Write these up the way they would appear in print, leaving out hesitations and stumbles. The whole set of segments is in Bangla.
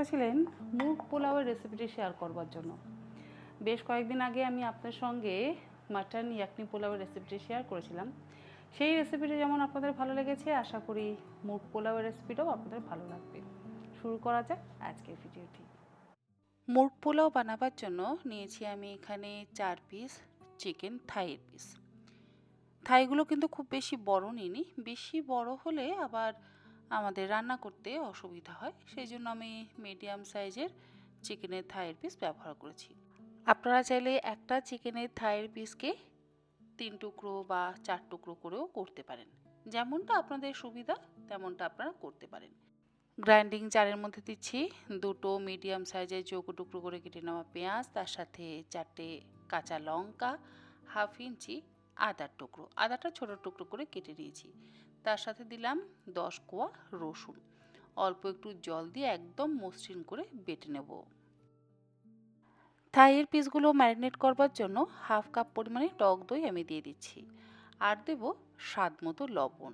করেছিলেন মুগ পোলাওয়ের রেসিপিটি শেয়ার করবার জন্য। বেশ কয়েকদিন আগে আমি আপনার সঙ্গে মাটন ইয়াকনি পোলাওয়ের রেসিপিটি শেয়ার করেছিলাম। সেই রেসিপিটি যেমন আপনাদের ভালো লেগেছে, আশা করি মুগ পোলাওয়ের রেসিপিটাও আপনাদের ভালো লাগবে। শুরু করা যাক আজকের ভিডিওটি। মুগ পোলাও বানাবার জন্য নিয়েছি আমি এখানে 4 পিস চিকেন থাইয়ের পিস। থাইগুলো কিন্তু খুব বেশি বড় নিইনি, বেশি বড় হলে আবার আমাদের রান্না করতে অসুবিধা হয়, সেই জন্য আমি মিডিয়াম সাইজের চিকেনের থাইয়ের পিস ব্যবহার করেছি। আপনারা চাইলে একটা চিকেনের থাইয়ের পিসকে 3 টুকরো বা 4 টুকরো করেও করতে পারেন, যেমনটা আপনাদের সুবিধা তেমনটা আপনারা করতে পারেন। গ্রাইন্ডিং জারের মধ্যে দিচ্ছি 2টো মিডিয়াম সাইজের চৌকো টুকরো করে কেটে নেওয়া পেঁয়াজ, তার সাথে 4টে কাঁচা লঙ্কা, হাফ ইঞ্চি আদার টুকরো, আদাটা ছোট টুকরো করে কেটে নিয়েছি। তার সাথে দিলাম 10 কোয়া রসুন, অল্প একটু জল দিয়ে একদম মসৃণ করে বেটে নেব। থাইয়ের পিসগুলো ম্যারিনেট করবার জন্য হাফ কাপ পরিমাণে টক দই আমি দিয়ে দিচ্ছি, আর দেব স্বাদ মতো লবণ।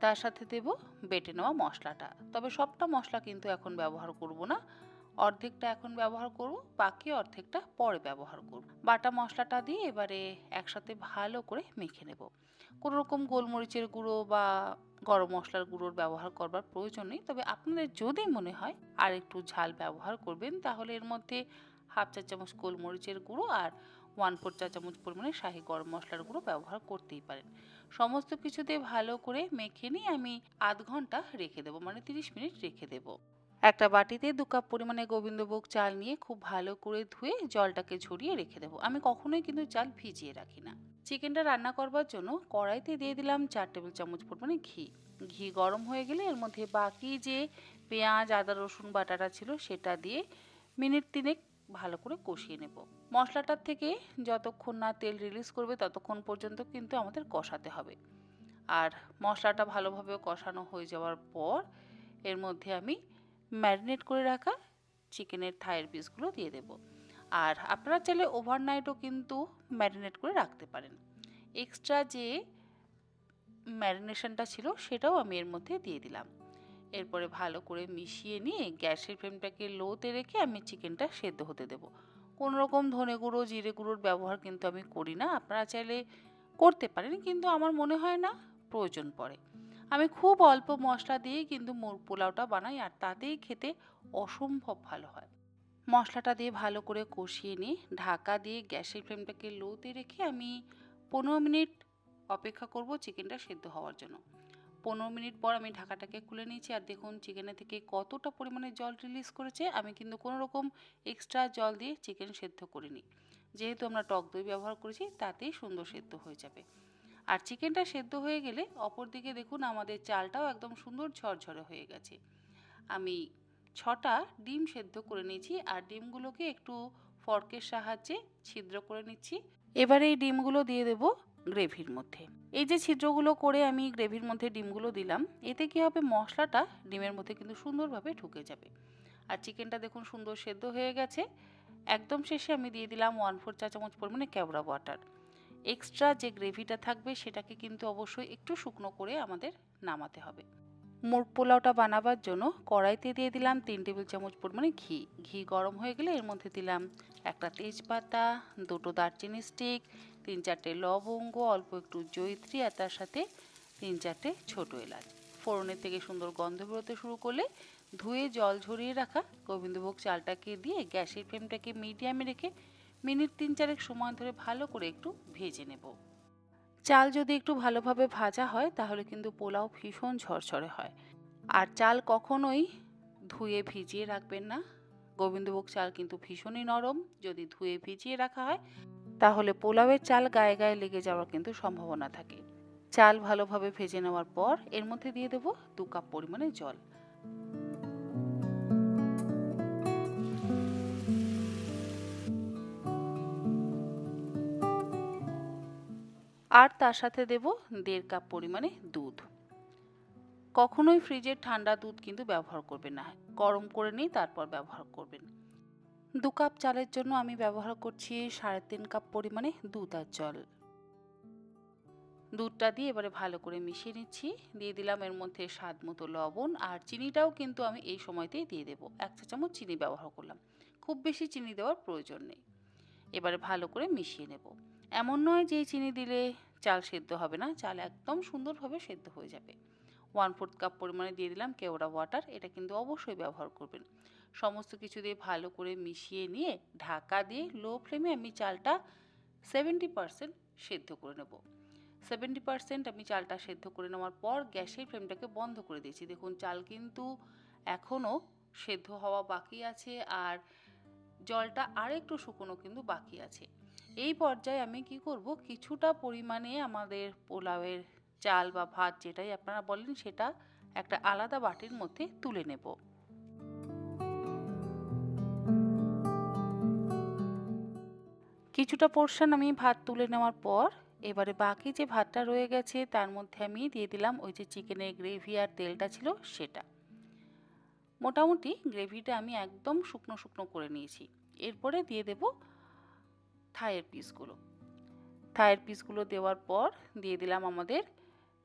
তার সাথে দেব বেটে নেওয়া মশলাটা, তবে সবটা মশলা কিন্তু এখন ব্যবহার করব না, অর্ধেকটা এখন ব্যবহার করব, বাকি অর্ধেকটা পরে ব্যবহার করব। বাটা মশলাটা দিয়ে এবারে একসাথে ভালো করে মেখে নেব। কোনো রকম গোলমরিচের গুঁড়ো বা গরম মশলার গুঁড়োর ব্যবহার করবার প্রয়োজন নেই, তবে আপনাদের যদি মনে হয় আর একটু ঝাল ব্যবহার করবেন তাহলে এর মধ্যে হাফ চা চামচ গোলমরিচের গুঁড়ো আর 1/4 চা চামচ পরিমাণে শাহি গরম মশলার গুঁড়ো ব্যবহার করতেই পারেন। সমস্ত কিছুতে ভালো করে মেখে নিয়ে আমি আধ ঘন্টা রেখে দেবো, মানে 30 মিনিট রেখে দেবো। একটা বাটিতে 2 কাপ পরিমাণে গোবিন্দভোগ চাল নিয়ে খুব ভালো করে ধুয়ে জলটাকে ঝরিয়ে রেখে দেবো। আমি কখনোই কিন্তু চাল ভিজিয়ে রাখি না। চিকেনটা রান্না করবার জন্য কড়াইতে দিয়ে দিলাম 4 টেবিল চামচ পরিমাণে ঘি। ঘি গরম হয়ে গেলে এর মধ্যে বাকি যে পেঁয়াজ আদা রসুন বাটাটা ছিল সেটা দিয়ে মিনিট 3 ভালো করে কষিয়ে নেব। মশলাটার থেকে যতক্ষণ না তেল রিলিজ করবে ততক্ষণ পর্যন্ত কিন্তু আমাদের কষাতে হবে। আর মশলাটা ভালোভাবে কষানো হয়ে যাওয়ার পর এর মধ্যে আমি ম্যারিনেট করে রাখা চিকেনের থাইয়ের পিসগুলো দিয়ে দেব। আর আপনারা চাইলে ওভারনাইটও কিন্তু ম্যারিনেট করে রাখতে পারেন। এক্সট্রা যে ম্যারিনেশনটা ছিল সেটাও আমি এর মধ্যে দিয়ে দিলাম। এরপরে ভালো করে মিশিয়ে নিয়ে গ্যাসের ফ্লেমটাকে লোতে রেখে আমি চিকেনটা সেদ্ধ হতে দেব। কোনো রকম ধনে গুঁড়ো জিরে গুঁড়োর ব্যবহার কিন্তু আমি করি না, আপনারা চাইলে করতে পারেন, কিন্তু আমার মনে হয় না প্রয়োজন পড়ে। আমি খুব অল্প মশলা দিয়েই কিন্তু মুগ পোলাওটা বানাই, আর তাতেই খেতে অসম্ভব ভালো হয়। মশলাটা দিয়ে ভালো করে কষিয়ে নিয়ে ঢাকা দিয়ে গ্যাসের ফ্লেমটাকে লোতে রেখে আমি 15 মিনিট অপেক্ষা করব চিকেনটা সেদ্ধ হওয়ার জন্য। 15 মিনিট পর আমি ঢাকাটাকে খুলে নিয়েছি, আর দেখুন চিকেনের থেকে কতটা পরিমাণে জল রিলিজ করেছে। আমি কিন্তু কোনো রকম এক্সট্রা জল দিয়ে চিকেন সেদ্ধ করিনি, যেহেতু আমরা টক দই ব্যবহার করেছি তাতেই সুন্দর সেদ্ধ হয়ে যাবে। আর চিকেনটা সেদ্ধ হয়ে গেলে অপর দিকে দেখুন আমাদের চালটাও একদম সুন্দর ঝরঝরে হয়ে গেছে। আমি 6টা ডিম সেদ্ধ করে নিয়েছি, আর ডিমগুলোকে একটু ফর্কের সাহায্যে ছিদ্র করে নিচ্ছি। এবারে এই ডিমগুলো দিয়ে দেব গ্রেভির মধ্যে। এই যে ছিদ্রগুলো করে আমি গ্রেভির মধ্যে ডিমগুলো দিলাম, এতে কি হবে, মশলাটা ডিমের মধ্যে কিন্তু সুন্দরভাবে ঢুকে যাবে। আর চিকেনটা দেখুন সুন্দর সেদ্ধ হয়ে গেছে। একদম শেষে আমি দিয়ে দিলাম 1/4 চা চামচ পরিমাণে কেওড়া ওয়াটার। এক্সট্রা যে গ্রেভিটা থাকবে সেটাকে কিন্তু অবশ্যই একটু শুকনো করে আমাদের নামাতে হবে। মুগ পোলাওটা বানাবার জন্য কড়াইতে দিয়ে দিলাম 3 টেবিল চামচ পরিমাণে ঘি। ঘি গরম হয়ে গেলে এর মধ্যে দিলাম একটা তেজপাতা, 2টো দারচিনি স্টিক, 3-4টে লবঙ্গ, অল্প একটু জয়িত্রী, আর তার সাথে 3-4টে ছোট এলাচ। ফোড়নের থেকে সুন্দর গন্ধ বেরোতে শুরু করলে ধুয়ে জল ঝরিয়ে রাখা গোবিন্দভোগ চালটাকে দিয়ে গ্যাসের ফ্লেমটাকে মিডিয়ামে রেখে মিনিট 3-4 সময় ধরে ভালো করে একটু ভেজে নেব। চাল যদি একটু ভালোভাবে ভাজা হয় তাহলে কিন্তু পোলাও ভীষণ ঝরঝরে হয়। আর চাল কখনোই ধুয়ে ভিজিয়ে রাখবেন না, গোবিন্দভোগ চাল কিন্তু ভীষণই নরম, যদি ধুয়ে ভিজিয়ে রাখা হয় তাহলে পোলাওয়ের চাল গায়ে গায়ে লেগে যাওয়ার কিন্তু সম্ভাবনা থাকে। চাল ভালোভাবে ভেজে নেওয়ার পর এর মধ্যে দিয়ে দেব 2 কাপ পরিমাণে জল। আর তার সাথে দেব 1.5 কাপ পরিমাণে দুধ। কখনোই ফ্রিজের ঠান্ডা দুধ কিন্তু ব্যবহার করবেন না, গরম করে নিয়ে তারপর ব্যবহার করবেন। 2 কাপ চালের জন্য আমি ব্যবহার করছি 3.5 কাপ পরিমাণে দুধ আর জল। দুধটা দিয়ে এবারে ভালো করে মিশিয়ে নিচ্ছি। দিয়ে দিলাম এর মধ্যে স্বাদ মতো লবণ, আর চিনিটাও কিন্তু আমি এই সময়তেই দিয়ে দেবো। 1 চা চামচ চিনি ব্যবহার করলাম, খুব বেশি চিনি দেওয়ার প্রয়োজন নেই। এবারে ভালো করে মিশিয়ে নেব। এমন নয় যে চিনি দিলে চাল সেদ্ধ হবে না, চাল একদম সুন্দরভাবে সেদ্ধ হয়ে যাবে। 1/4 কাপ পরিমাণে দিয়ে দিলাম কেওড়া ওয়াটার, এটা কিন্তু অবশ্যই ব্যবহার করবেন। সমস্ত কিছু দিয়ে ভালো করে মিশিয়ে নিয়ে ঢাকা দিয়ে লো ফ্লেমে আমি চালটা 70% সেদ্ধ করে নেব। 70% আমি চালটা সেদ্ধ করে নেওয়ার পর গ্যাসের ফ্লেমটাকে বন্ধ করে দিয়েছি। দেখুন চাল কিন্তু এখনও সেদ্ধ হওয়া বাকি আছে, আর জলটা আরেকটু শুকনো কিন্তু বাকি আছে। এই পর্যায়ে আমি কি করব, কিছুটা পরিমাণে আমাদের পোলাওয়ের চাল বা ভাত যেটাই আপনারা বলেন সেটা একটা আলাদা বাটির মধ্যে তুলে নেব। কিছুটা পোর্শন আমি ভাত তুলে নেওয়ার পর এবারে বাকি যে ভাতটা রয়ে গেছে তার মধ্যে আমি দিয়ে দিলাম ওই যে চিকেনের গ্রেভি আর তেলটা ছিল সেটা। মোটামুটি গ্রেভিটা আমি একদম শুকনো শুকনো করে নিয়েছি। এরপরে দিয়ে দেব থাইয়ের পিসগুলো। থাইয়ের পিসগুলো দেওয়ার পর দিয়ে দিলাম আমাদের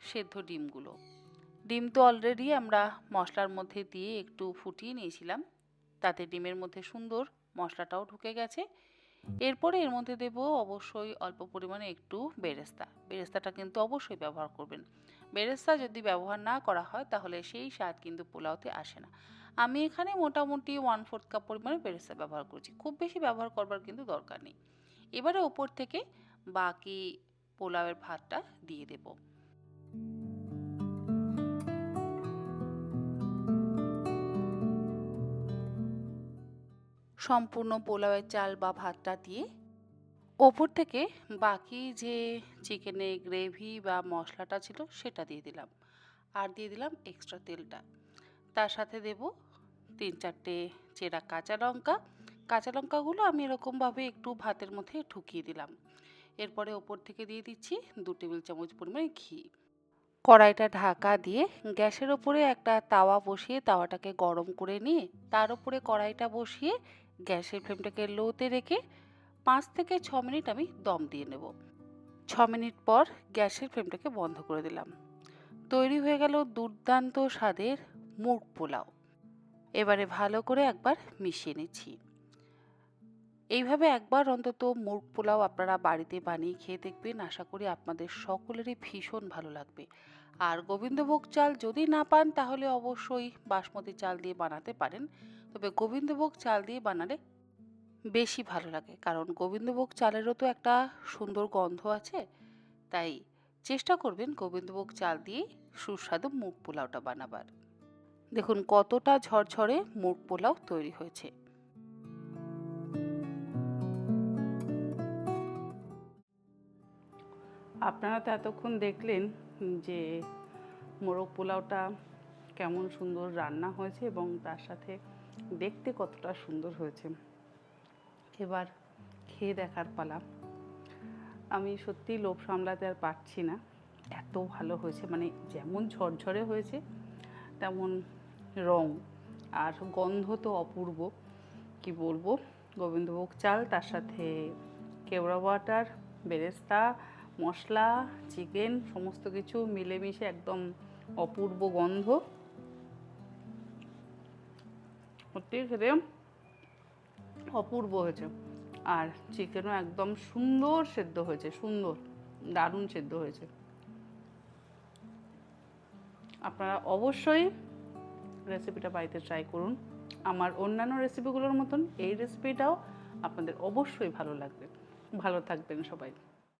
সেদ্ধ ডিমগুলো। ডিম তো অলরেডি আমরা মশলার মধ্যে দিয়ে একটু ফুটিয়ে নিয়েছিলাম, তাতে ডিমের মধ্যে সুন্দর মশলাটাও ঢুকে গেছে। এরপরে এর মধ্যে দেব অবশ্যই অল্প পরিমাণে একটু বেরেস্তা। বেরেস্তাটা কিন্তু অবশ্যই ব্যবহার করবেন। বেরেস্তা যদি ব্যবহার না করা হয় তাহলে সেই স্বাদ কিন্তু পোলাওতে আসে না। আমি এখানে মোটামুটি 1/4 কাপ পরিমাণে বেরেস্তা ব্যবহার করছি, খুব বেশি ব্যবহার করবার কিন্তু দরকার নেই। এবারে ওপর থেকে বাকি পোলাওয়ের ভাতটা দিয়ে দেব। সম্পূর্ণ পোলাওয়ের চাল বা ভাতটা দিয়ে ওপর থেকে বাকি যে চিকেনের গ্রেভি বা মশলাটা ছিল সেটা দিয়ে দিলাম, আর দিয়ে দিলাম এক্সট্রা তেলটা। তার সাথে দেব 3-4টে চেরা কাঁচা লঙ্কা। কাঁচা লঙ্কাগুলো আমি এরকমভাবে একটু ভাতের মধ্যে ঢুকিয়ে দিলাম। এরপরে ওপর থেকে দিয়ে দিচ্ছি 2 টেবিল চামচ পরিমাণে ঘি। কড়াইটা ঢাকা দিয়ে গ্যাসের ওপরে একটা তাওয়া বসিয়ে তাওয়াটাকে গরম করে নিয়ে তার উপরে কড়াইটা বসিয়ে গ্যাসের ফ্লেমটাকে লোতে রেখে 5 থেকে 6 মিনিট আমি দম দিয়ে নেব। 6 মিনিট পর গ্যাসের ফ্লেমটাকে বন্ধ করে দিলাম। তৈরি হয়ে গেল দুর্দান্ত স্বাদের মুগ পোলাও। এবারে ভালো করে একবার মিশিয়ে নিচ্ছি। এইভাবে একবার অন্তত মুগ পোলাও আপনারা বাড়িতে বানিয়ে খেয়ে দেখবেন, আশা করি আপনাদের সকলেরই ভীষণ ভালো লাগবে। আর গোবিন্দভোগ চাল যদি না পান তাহলে অবশ্যই বাসমতি চাল দিয়ে বানাতে পারেন, তবে গোবিন্দভোগ চাল দিয়ে বানালে বেশি ভালো লাগে, কারণ গোবিন্দভোগ চালেরও তো একটা সুন্দর গন্ধ আছে। তাই চেষ্টা করবেন গোবিন্দভোগ চাল দিয়ে সুস্বাদু মুগ পোলাওটা বানাবার। দেখুন কতটা ঝরঝরে মুগ পোলাও তৈরি হয়েছে। আপনারা তো এতক্ষণ দেখলেন যে মোরগ পোলাওটা কেমন সুন্দর রান্না হয়েছে এবং তার সাথে দেখতে কতটা সুন্দর হয়েছে। এবার খেয়ে দেখার পালা। আমি সত্যি লোভ সামলাতে আর পারছি না, এত ভালো হয়েছে। মানে যেমন ঝরঝরে হয়েছে তেমন রং আর গন্ধ তো অপূর্ব, কি বলবো। গোবিন্দভোগ চাল, তার সাথে কেওড়া ওয়াটার, বেরেস্তা, মশলা, চিকেন সমস্ত কিছু মিলেমিশে একদম অপূর্ব গন্ধ। সত্যি খেতে অপূর্ব হয়েছে। আর চিকেনও একদম সুন্দর সেদ্ধ হয়েছে, সুন্দর দারুণ সেদ্ধ হয়েছে। আপনারা অবশ্যই রেসিপিটা বাড়িতে ট্রাই করুন। আমার অন্যান্য রেসিপিগুলোর মতন এই রেসিপিটাও আপনাদের অবশ্যই ভালো লাগবে। ভালো থাকবেন সবাই।